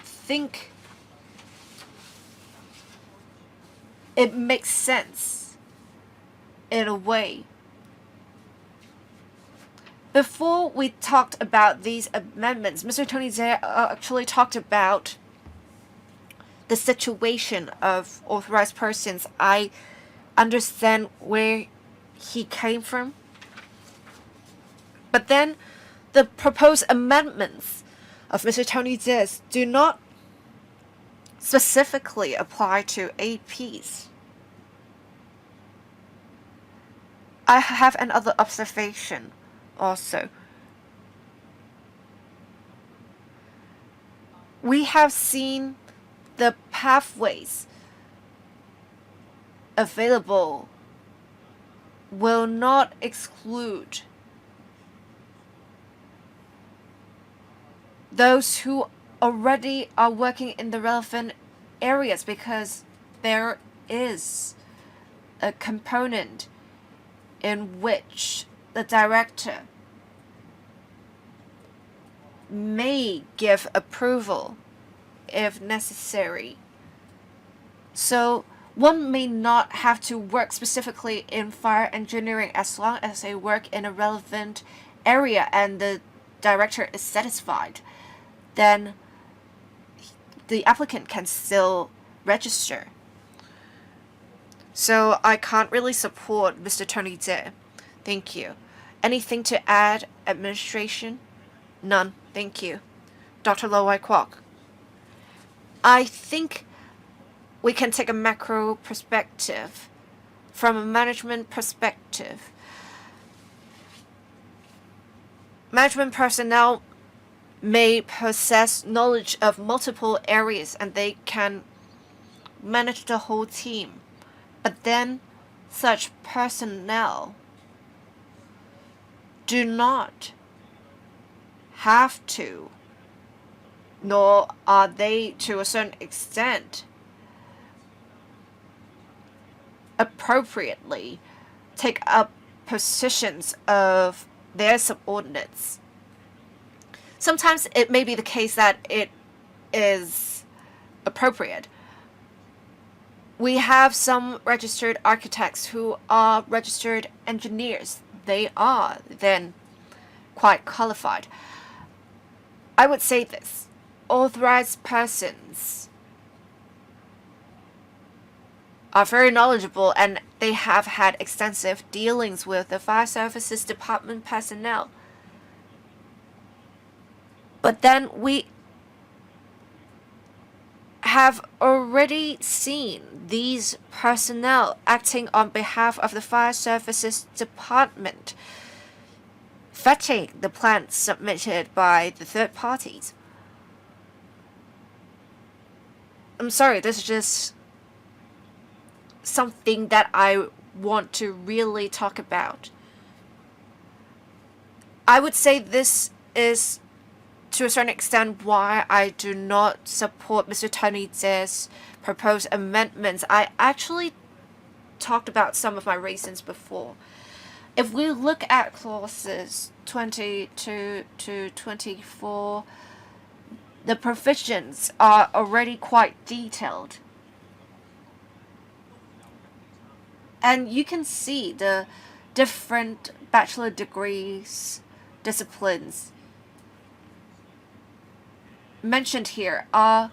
think it makes sense in a way. Before we talked about these amendments, Mr. Tony Tse actually talked about the situation of authorized persons. I understand where he came from. But then the proposed amendments of Mr. Tony Tse do not specifically apply to APs. I have another observation also. We have seen the pathways available will not exclude those who already are working in the relevant areas, because there is a component in which the director may give approval if necessary. So one may not have to work specifically in fire engineering as long as they work in a relevant area and the director is satisfied. Then the applicant can still register. So I can't really support Mr. Tony Tse. Thank you. Anything to add, administration? None. Thank you. Dr. Lo Wai Kwok. I think we can take a macro perspective. From a management perspective, management personnel may possess knowledge of multiple areas and they can manage the whole team. But then such personnel do not have to, nor are they to a certain extent appropriately take up positions of their subordinates. Sometimes it may be the case that it is appropriate. We have some registered architects who are registered engineers. They are then quite qualified. I would say this: authorized persons are very knowledgeable and they have had extensive dealings with the fire services department personnel. But then we have already seen these personnel acting on behalf of the fire services department, vetting the plans submitted by the third parties. I'm sorry, this is just something that I want to really talk about. I would say this is to a certain extent why I do not support Mr. Tony Tse's proposed amendments. I actually talked about some of my reasons before. If we look at clauses 22 to 24, the provisions are already quite detailed. And you can see the different bachelor degrees, disciplines mentioned here are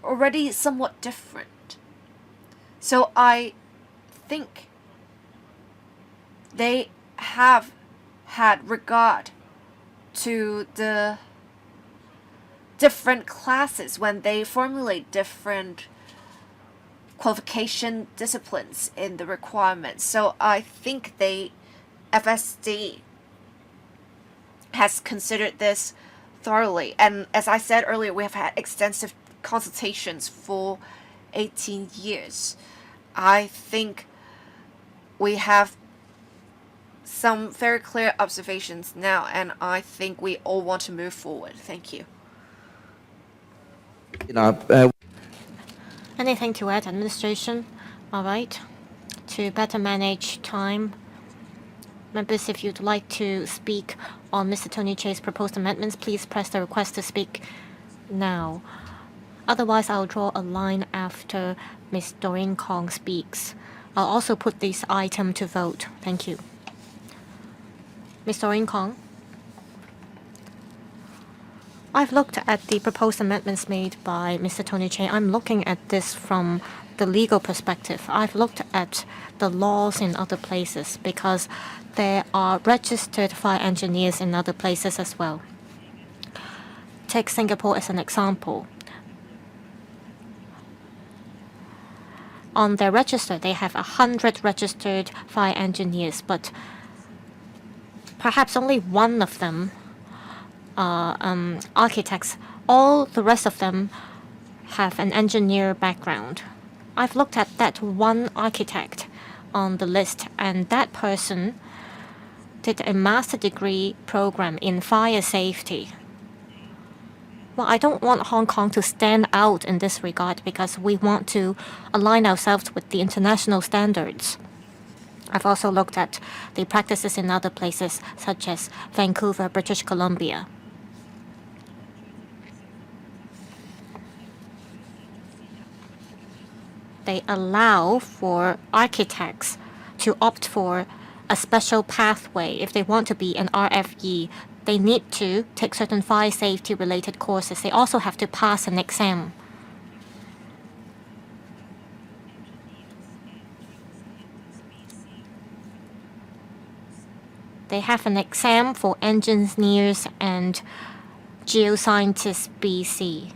already somewhat different. So I think they have had regard to the different classes when they formulate different qualification disciplines in the requirements. So I think FSD has considered this thoroughly. And as I said earlier, we have had extensive consultations for 18 years. I think we have some very clear observations now, and I think we all want to move forward. Thank you. Anything to add, administration? All right. To better manage time, members, if you'd like to speak on Mr. Tony Tse's proposed amendments, please press the request to speak now. Otherwise, I'll draw a line after Ms. Doreen Kong speaks. I'll also put this item to vote. Thank you. Ms. Doreen Kong? I've looked at the proposed amendments made by Mr. Tony Che. I'm looking at this from the legal perspective. I've looked at the laws in other places because there are registered fire engineers in other places as well. Take Singapore as an example. On their register, they have 100 registered fire engineers, but perhaps only one of them are architects. All the rest of them have an engineer background. I've looked at that one architect on the list, and that person did a master degree program in fire safety. Well, I don't want Hong Kong to stand out in this regard because we want to align ourselves with the international standards. I've also looked at the practices in other places, such as Vancouver, British Columbia. They allow for architects to opt for a special pathway if they want to be an RFE. They need to take certain fire safety related courses. They also have to pass an exam. They have an exam for engineers and geoscientists BC.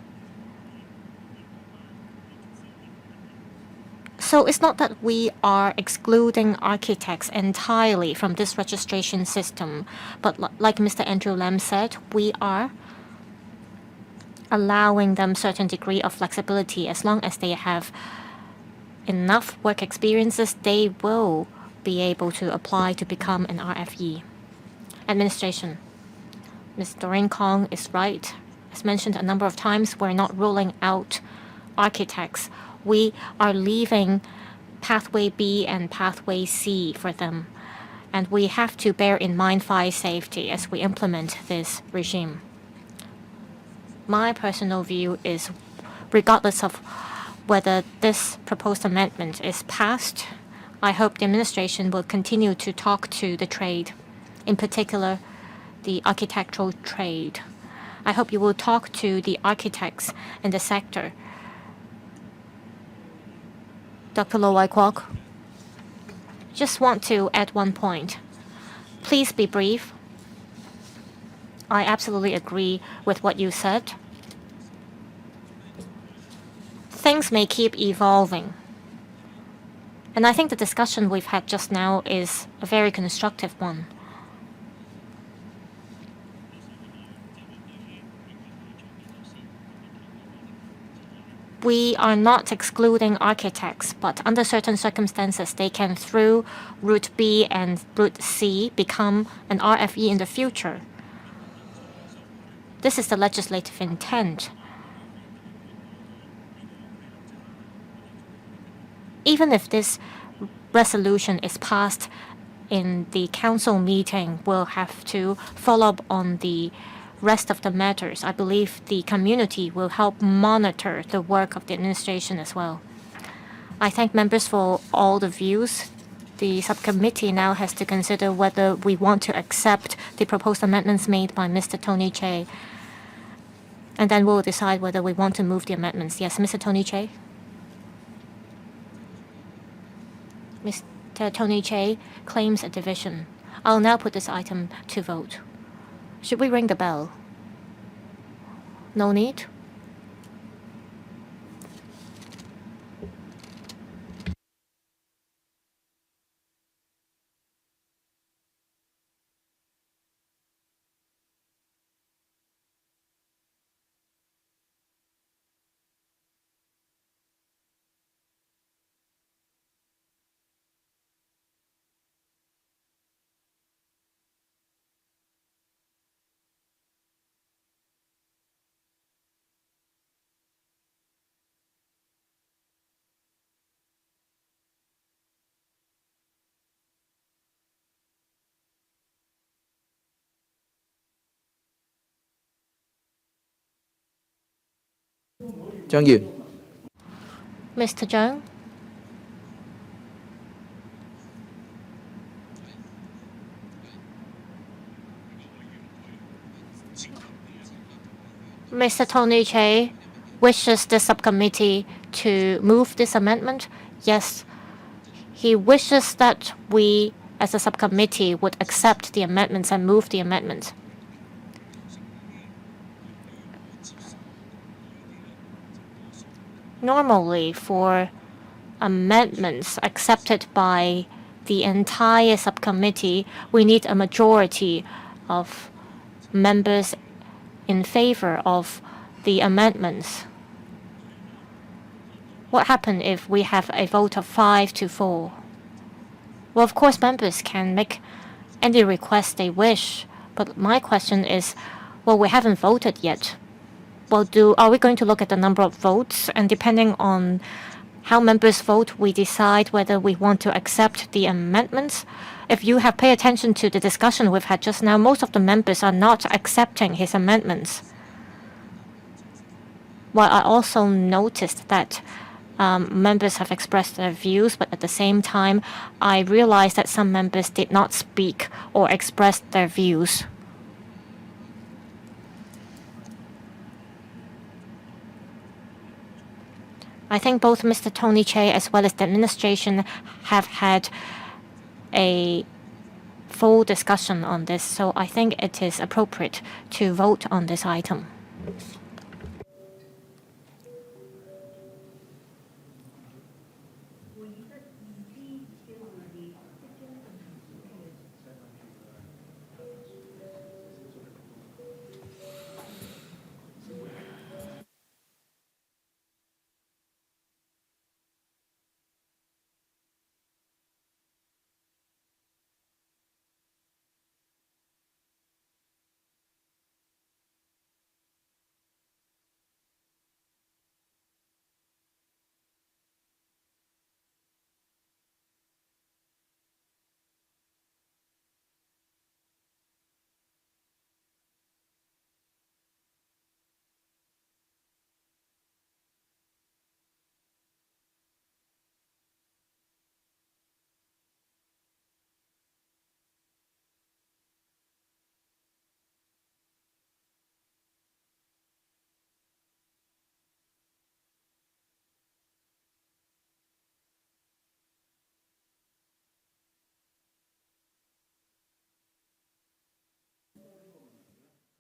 So it's not that we are excluding architects entirely from this registration system, but like Mr. Andrew Lam said, we are allowing them certain degree of flexibility. As long as they have enough work experiences, they will be able to apply to become an RFE. Administration. Ms. Doreen Kong is right. As mentioned a number of times, we're not ruling out architects. We are leaving pathway B and pathway C for them. And we have to bear in mind fire safety as we implement this regime. My personal view is, regardless of whether this proposed amendment is passed, I hope the administration will continue to talk to the trade, in particular the architectural trade. I hope you will talk to the architects in the sector. Dr. Lo Wai Kwok, just want to add one point. Please be brief. I absolutely agree with what you said. Things may keep evolving. And I think the discussion we've had just now is a very constructive one. We are not excluding architects, but under certain circumstances, they can, through Route B and Route C, become an RFE in the future. This is the legislative intent. Even if this resolution is passed in the council meeting, we'll have to follow up on the rest of the matters. I believe the community will help monitor the work of the administration as well. I thank members for all the views. The subcommittee now has to consider whether we want to accept the proposed amendments made by Mr. Tony Che. And then we'll decide whether we want to move the amendments. Yes, Mr. Tony Che? Mr. Tony Che claims a division. I'll now put this item to vote. Should we ring the bell? No need? 張議員。 Mr. Zhang? Mr. Tony Che wishes the subcommittee to move this amendment. Yes, he wishes that we, as a subcommittee, would accept the amendments and move the amendments. Normally, for amendments accepted by the entire subcommittee, we need a majority of members in favor of the amendments. What happens if we have a vote of 5-4? Well, of course, members can make any request they wish, but my question is, well, we haven't voted yet. Well, are we going to look at the number of votes, and depending on how members vote, we decide whether we want to accept the amendments? If you have paid attention to the discussion we've had just now, most of the members are not accepting his amendments. Well, I also noticed that members have expressed their views, but at the same time, I realized that some members did not speak or express their views. I think both Mr. Tony Che as well as the administration have had a full discussion on this, so I think it is appropriate to vote on this item.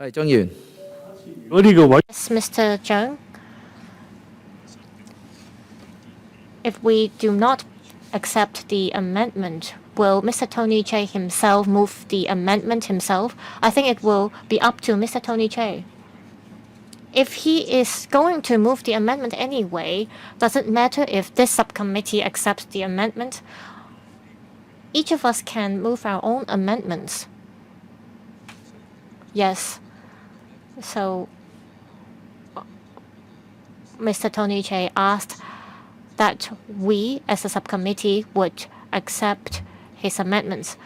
Yes, Mr. Zhang. If we do not accept the amendment, will Mr. Tony Che himself move the amendment himself? I think it will be up to Mr. Tony Che. If he is going to move the amendment anyway, does it matter if this subcommittee accepts the amendment? Each of us can move our own amendments. Yes. So Mr. Tony Che asked that we, as a subcommittee, would accept his amendments.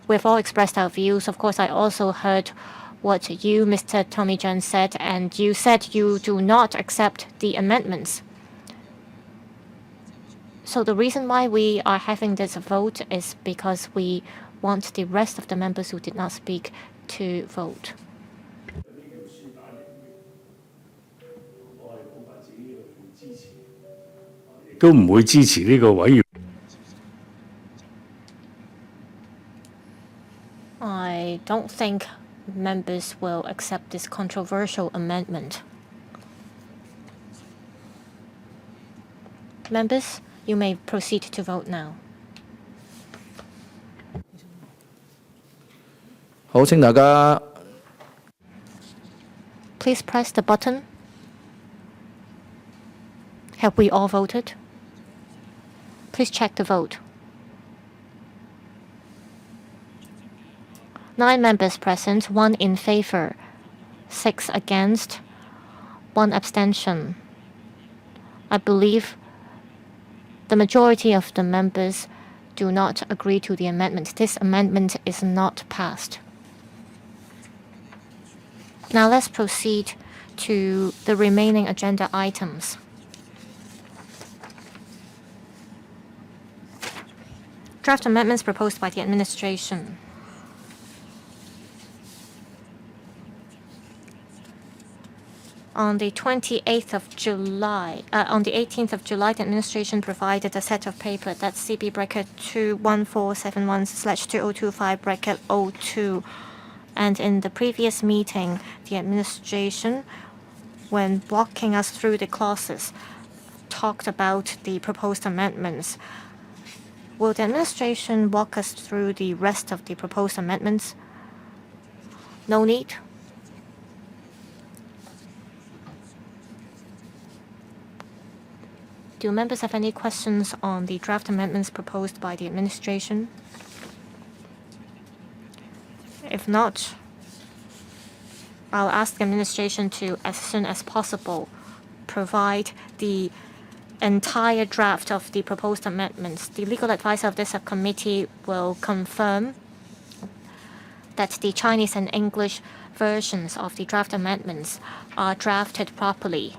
We've all expressed our views. Of course, I also heard what you, Mr. Tommy John, said, and you said you do not accept the amendments. So the reason why we are having this vote is because we want the rest of the members who did not speak to vote. I don't think members will accept this controversial amendment. Members, you may proceed to vote now. 好，請大家 Please press the button. Have we all voted? Please check the vote. 9 members present, 1 in favor, 6 against, 1 abstention. I believe the majority of the members do not agree to the amendment. This amendment is not passed. Now let's proceed to the remaining agenda items. Draft amendments proposed by the administration. On the 18th of July, the administration provided a set of paper that's CB bracket 21471/2025 bracket 02. And in the previous meeting, the administration, when walking us through the clauses, talked about the proposed amendments. Will the administration walk us through the rest of the proposed amendments? No need. Do members have any questions on the draft amendments proposed by the administration? If not, I'll ask the administration to, as soon as possible, provide the entire draft of the proposed amendments. The legal advisor of this subcommittee will confirm that the Chinese and English versions of the draft amendments are drafted properly.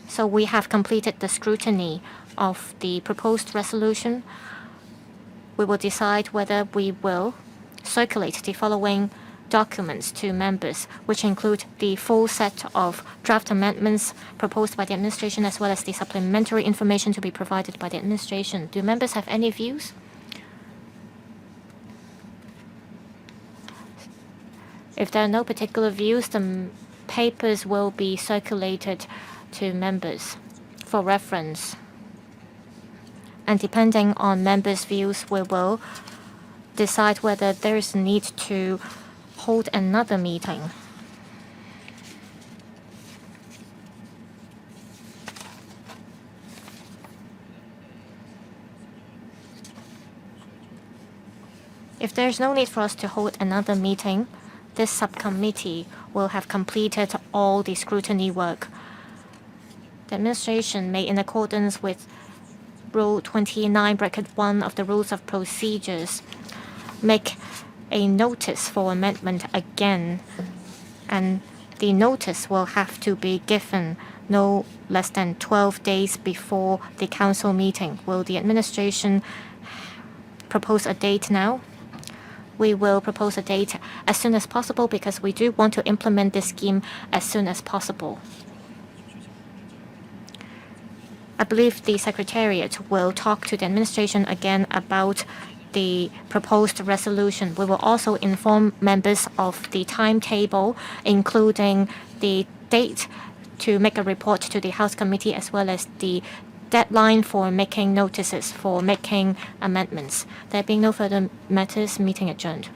So we have completed the scrutiny of the proposed resolution. We will decide whether we will circulate the following documents to members, which include the full set of draft amendments proposed by the administration, as well as the supplementary information to be provided by the administration. Do members have any views? If there are no particular views, the papers will be circulated to members for reference. And depending on members' views, we will decide whether there is a need to hold another meeting. If there is no need for us to hold another meeting, this subcommittee will have completed all the scrutiny work. The administration may, in accordance with Rule 29, bracket 1 of the Rules of Procedures, make a notice for amendment again, and the notice will have to be given no less than 12 days before the council meeting. Will the administration propose a date now? We will propose a date as soon as possible because we do want to implement this scheme as soon as possible. I believe the Secretariat will talk to the administration again about the proposed resolution. We will also inform members of the timetable, including the date to make a report to the House Committee, as well as the deadline for making notices, for making amendments. There being no further matters, meeting adjourned.